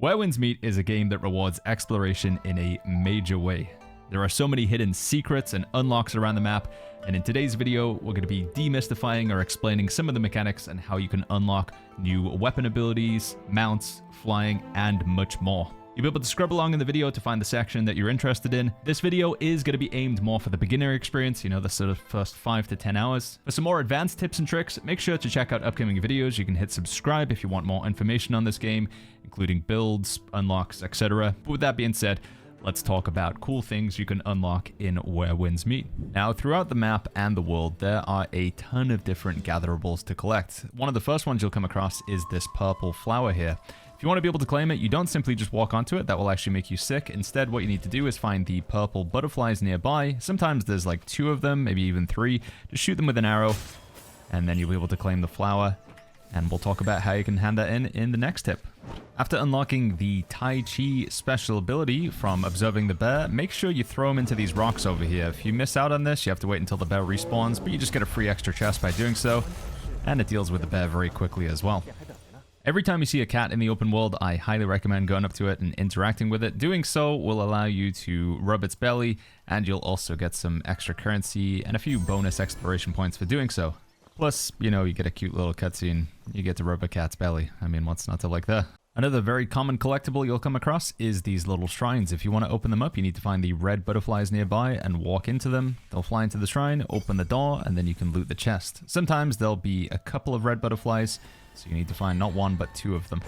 Where Winds Meet is a game that rewards exploration in a major way. There are so many hidden secrets and unlocks around the map, and in today's video, we're going to be demystifying or explaining some of the mechanics and how you can unlock new weapon abilities, mounts, flying, and much more. You'll be able to scrub along in the video to find the section that you're interested in. This video is going to be aimed more for the beginner experience, you know, the sort of first 5 to 10 hours. For some more advanced tips and tricks, make sure to check out upcoming videos. You can hit subscribe if you want more information on this game, including builds, unlocks, etc. But with that being said, let's talk about cool things you can unlock in Where Winds Meet. Now, throughout the map and the world, there are a ton of different gatherables to collect. One of the first ones you'll come across is this purple flower here. If you want to be able to claim it, you don't simply just walk onto it. That will actually make you sick. Instead, what you need to do is find the purple butterflies nearby. Sometimes there's like 2 of them, maybe even 3. Just shoot them with an arrow, and then you'll be able to claim the flower. And we'll talk about how you can hand that in the next tip. After unlocking the Tai Chi special ability from observing the bear, make sure you throw them into these rocks over here. If you miss out on this, you have to wait until the bear respawns, but you just get a free extra chest by doing so. And it deals with the bear very quickly as well. Every time you see a cat in the open world, I highly recommend going up to it and interacting with it. Doing so will allow you to rub its belly, and you'll also get some extra currency and a few bonus exploration points for doing so. Plus, you know, you get a cute little cutscene. You get to rub a cat's belly. I mean, what's not to like that? Another very common collectible you'll come across is these little shrines. If you want to open them up, you need to find the red butterflies nearby and walk into them. They'll fly into the shrine, open the door, and then you can loot the chest. Sometimes there'll be a couple of red butterflies, so you need to find not 1 but 2 of them.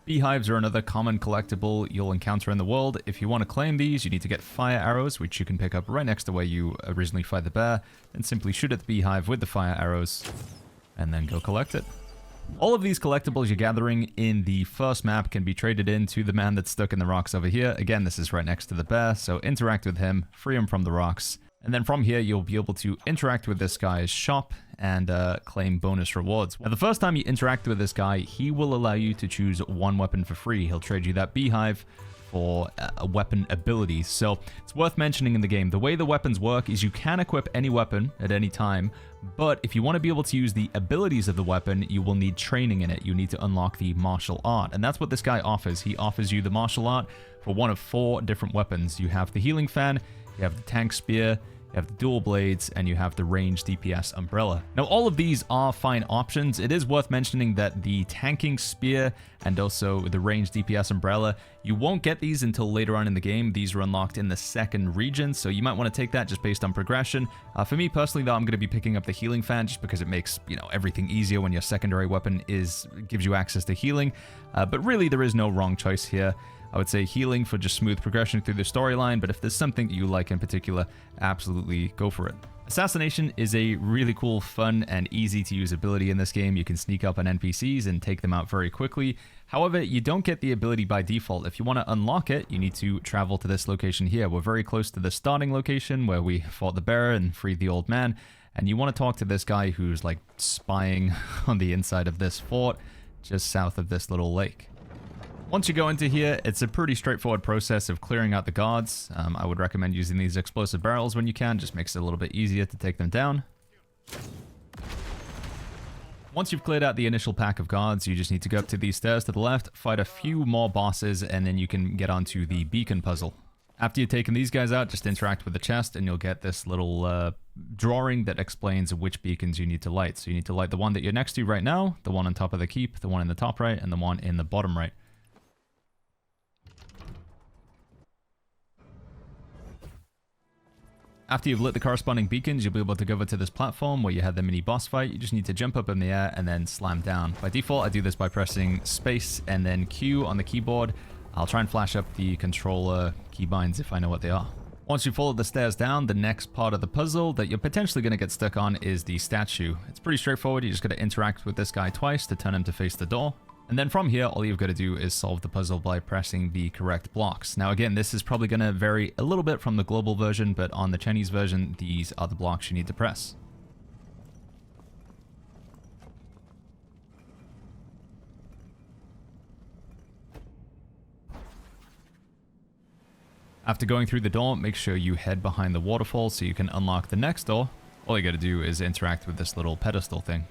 Beehives are another common collectible you'll encounter in the world. If you want to claim these, you need to get fire arrows, which you can pick up right next to where you originally fight the bear, then simply shoot at the beehive with the fire arrows, and then go collect it. All of these collectibles you're gathering in the first map can be traded in to the man that's stuck in the rocks over here. Again, this is right next to the bear, so interact with him, free him from the rocks. And then from here, you'll be able to interact with this guy's shop and claim bonus rewards. Now, the first time you interact with this guy, he will allow you to choose 1 weapon for free. He'll trade you that beehive for a weapon ability. So it's worth mentioning in the game, the way the weapons work is you can equip any weapon at any time, but if you want to be able to use the abilities of the weapon, you will need training in it. You need to unlock the martial art, and that's what this guy offers. He offers you the martial art for 1 of 4 different weapons. You have the healing fan, you have the tank spear, you have the dual blades, and you have the range DPS umbrella. Now, all of these are fine options. It is worth mentioning that the tanking spear and also the range DPS umbrella, you won't get these until later on in the game. These are unlocked in the 2nd region, so you might want to take that just based on progression. For me personally, though, I'm going to be picking up the healing fan just because it makes, you know, everything easier when your secondary weapon gives you access to healing. But really, there is no wrong choice here. I would say healing for just smooth progression through the storyline, but if there's something that you like in particular, absolutely go for it. Assassination is a really cool, fun, and easy to use ability in this game. You can sneak up on NPCs and take them out very quickly. However, you don't get the ability by default. If you want to unlock it, you need to travel to this location here. We're very close to the starting location where we fought the bear and freed the old man, and you want to talk to this guy who's like spying on the inside of this fort just south of this little lake. Once you go into here, it's a pretty straightforward process of clearing out the guards. I would recommend using these explosive barrels when you can. Just makes it a little bit easier to take them down. Once you've cleared out the initial pack of guards, you just need to go up to these stairs to the left, fight a few more bosses, and then you can get onto the beacon puzzle. After you've taken these guys out, just interact with the chest, and you'll get this little drawing that explains which beacons you need to light. So you need to light the one that you're next to right now, the one on top of the keep, the one in the top right, and the one in the bottom right. After you've lit the corresponding beacons, you'll be able to go over to this platform where you had the mini boss fight. You just need to jump up in the air and then slam down. By default, I do this by pressing space and then Q on the keyboard. I'll try and flash up the controller keybinds if I know what they are. Once you follow the stairs down, the next part of the puzzle that you're potentially going to get stuck on is the statue. It's pretty straightforward. You just got to interact with this guy twice to turn him to face the door. And then from here, all you've got to do is solve the puzzle by pressing the correct blocks. Now again, this is probably going to vary a little bit from the global version, but on the Chinese version, these are the blocks you need to press. After going through the door, make sure you head behind the waterfall so you can unlock the next door. All you got to do is interact with this little pedestal thing.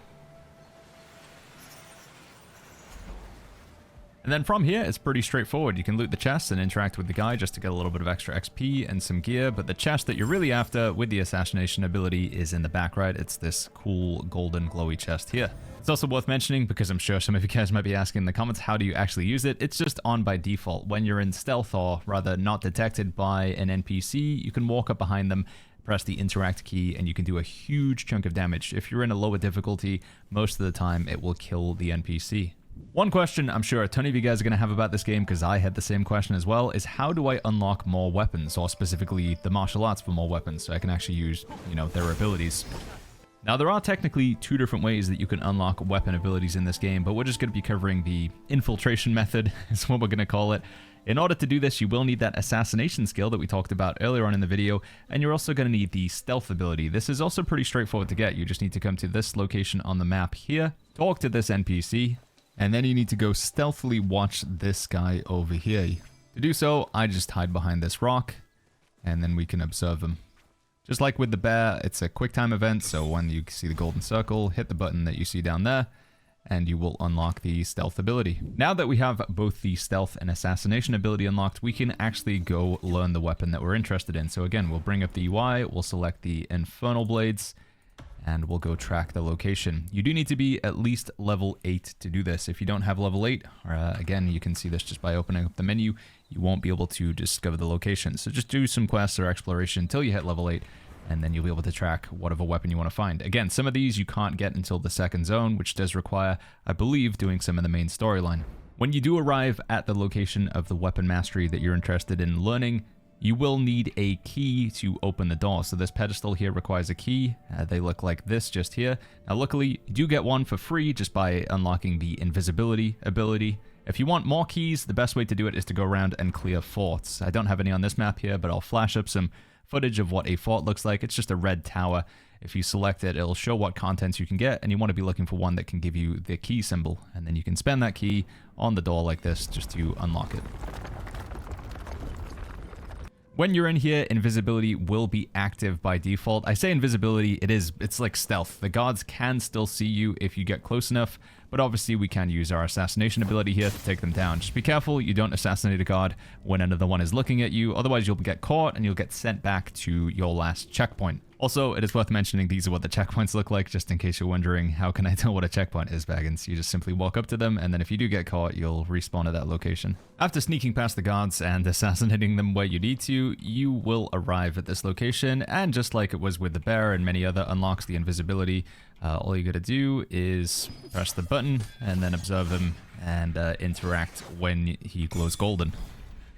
And And then from here, it's pretty straightforward. You can loot the chests and interact with the guy just to get a little bit of extra XP and some gear, but the chest that you're really after with the Assassination ability is in the back right. It's this cool golden glowy chest here. It's also worth mentioning, because I'm sure some of you guys might be asking in the comments, how do you actually use it? It's just on by default. When you're in stealth, or rather not detected by an NPC, you can walk up behind them, press the interact key, and you can do a huge chunk of damage. If you're in a lower difficulty, most of the time it will kill the NPC. One question I'm sure a ton of you guys are going to have about this game, because I had the same question as well, is how do I unlock more weapons, or specifically the martial arts for more weapons, so I can actually use, you know, their abilities. Now, there are technically two different ways that you can unlock weapon abilities in this game, but we're just going to be covering the infiltration method, is what we're going to call it. In order to do this, you will need that assassination skill that we talked about earlier on in the video, and you're also going to need the stealth ability. This is also pretty straightforward to get. You just need to come to this location on the map here, talk to this NPC, and then you need to go stealthily watch this guy over here. To do so, I just hide behind this rock, and then we can observe him. Just like with the bear, it's a quick time event, so when you see the golden circle, hit the button that you see down there, and you will unlock the stealth ability. Now that we have both the stealth and assassination ability unlocked, we can actually go learn the weapon that we're interested in. So again, we'll bring up the UI, we'll select the infernal blades, and we'll go track the location. You do need to be at least level 8 to do this. If you don't have level 8, again, you can see this just by opening up the menu, you won't be able to discover the location. So just do some quests or exploration until you hit level 8, and then you'll be able to track whatever weapon you want to find. Again, some of these you can't get until the second zone, which does require, I believe, doing some of the main storyline. When you do arrive at the location of the weapon mastery that you're interested in learning, you will need a key to open the door. So this pedestal here requires a key. They look like this just here. Now luckily, you do get one for free just by unlocking the invisibility ability. If you want more keys, the best way to do it is to go around and clear forts. I don't have any on this map here, but I'll flash up some footage of what a fort looks like. It's just a red tower. If you select it, it'll show what contents you can get, and you want to be looking for one that can give you the key symbol. And then you can spend that key on the door like this just to unlock it. When you're in here, invisibility will be active by default. I say invisibility, it's like stealth. The guards can still see you if you get close enough, but obviously we can use our assassination ability here to take them down. Just be careful you don't assassinate a guard when another one is looking at you, otherwise you'll get caught and you'll get sent back to your last checkpoint. Also, it is worth mentioning these are what the checkpoints look like, just in case you're wondering, how can I tell what a checkpoint is, Baggins? You just simply walk up to them, and then if you do get caught, you'll respawn at that location. After sneaking past the guards and assassinating them where you need to, you will arrive at this location, and just like it was with the bear and many other unlocks, the invisibility, all you gotta do is press the button, and then observe him, and interact when he glows golden.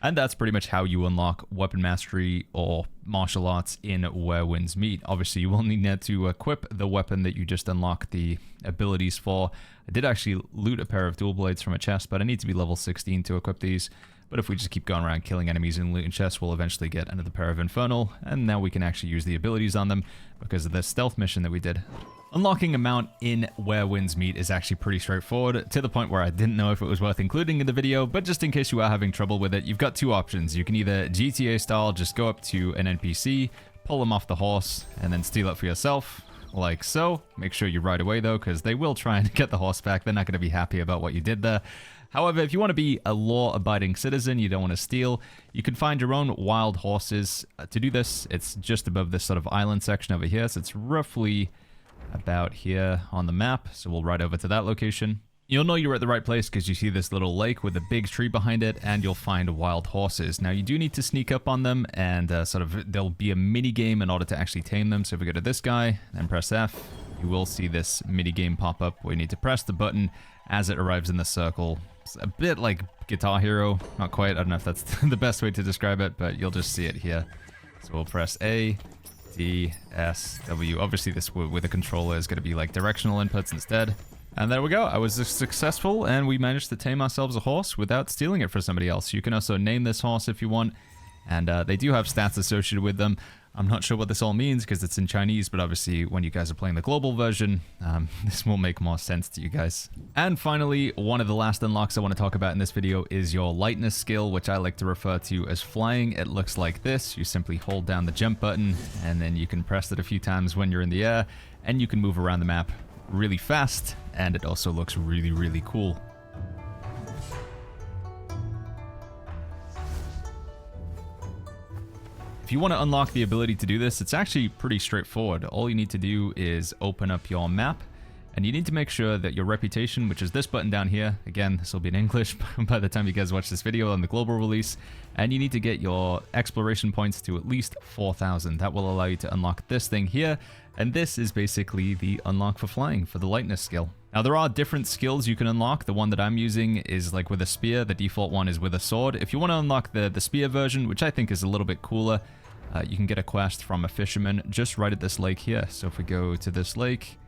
And that's pretty much how you unlock weapon mastery or martial arts in Where Winds Meet. Obviously, you will need to equip the weapon that you just unlocked the abilities for. I did actually loot a pair of dual blades from a chest, but I need to be level 16 to equip these. But if we just keep going around killing enemies and looting chests, we'll eventually get another pair of infernal, and now we can actually use the abilities on them because of the stealth mission that we did. Unlocking a mount in Where Winds Meet is actually pretty straightforward, to the point where I didn't know if it was worth including in the video, but just in case you are having trouble with it, you've got two options. You can either GTA style, just go up to an NPC, pull them off the horse, and then steal it for yourself, like so. Make sure you ride away though, because they will try and get the horse back. They're not going to be happy about what you did there. However, if you want to be a law-abiding citizen, you don't want to steal, you can find your own wild horses. To do this, it's just above this sort of island section over here, so it's roughly about here on the map, so we'll ride over to that location. You'll know you're at the right place because you see this little lake with a big tree behind it, and you'll find wild horses. Now, you do need to sneak up on them, and there'll be a mini game in order to actually tame them. So if we go to this guy and press F, you will see this mini game pop up where you need to press the button as it arrives in the circle. It's a bit like Guitar Hero, not quite. I don't know if that's the best way to describe it, but you'll just see it here. So we'll press A, D, S, W. Obviously this with a controller is going to be like directional inputs instead. And there we go. I was successful, and we managed to tame ourselves a horse without stealing it for somebody else. You can also name this horse if you want, and they do have stats associated with them. I'm not sure what this all means because it's in Chinese, but obviously when you guys are playing the global version, this will make more sense to you guys. And finally, one of the last unlocks I want to talk about in this video is your lightness skill, which I like to refer to as flying. It looks like this. You simply hold down the jump button, and then you can press it a few times when you're in the air, and you can move around the map really fast, and it also looks really, really cool. if you want to unlock the ability to do this, it's actually pretty straightforward. All you need to do is open up your map, and you need to make sure that your reputation, which is this button down here, again, this will be in English by the time you guys watch this video on the global release, and you need to get your exploration points to at least 4,000. That will allow you to unlock this thing here, and this is basically the unlock for flying for the lightness skill. Now, there are different skills you can unlock. The one that I'm using is like with a spear. The default one is with a sword. If you want to unlock the spear version, which I think is a little bit cooler, you can get a quest from a fisherman just right at this lake here. So if we go to this lake,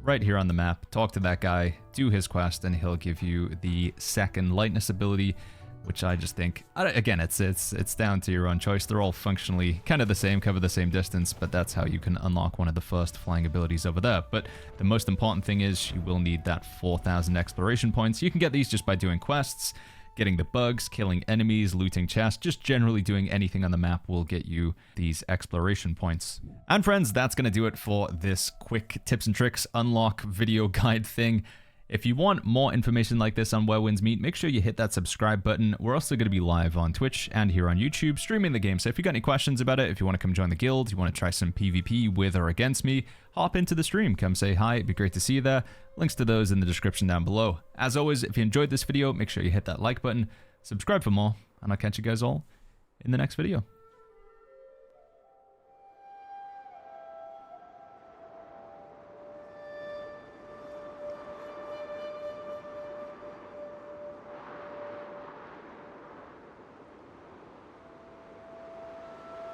right here on the map, talk to that guy, do his quest, and he'll give you the second lightness ability, which I just think, again, it's down to your own choice. They're all functionally kind of the same, cover the same distance, but that's how you can unlock one of the first flying abilities over there. But the most important thing is you will need that 4,000 exploration points. You can get these just by doing quests, getting the bugs, killing enemies, looting chests, just generally doing anything on the map will get you these exploration points. And friends, that's going to do it for this quick tips and tricks unlock video guide thing. If you want more information like this on Where Winds Meet, make sure you hit that subscribe button. We're also going to be live on Twitch and here on YouTube streaming the game. So if you got any questions about it, if you want to come join the guild, you want to try some PvP with or against me, hop into the stream, come say hi. It'd be great to see you there. Links to those in the description down below. As always, if you enjoyed this video, make sure you hit that like button, subscribe for more, and I'll catch you guys all in the next video.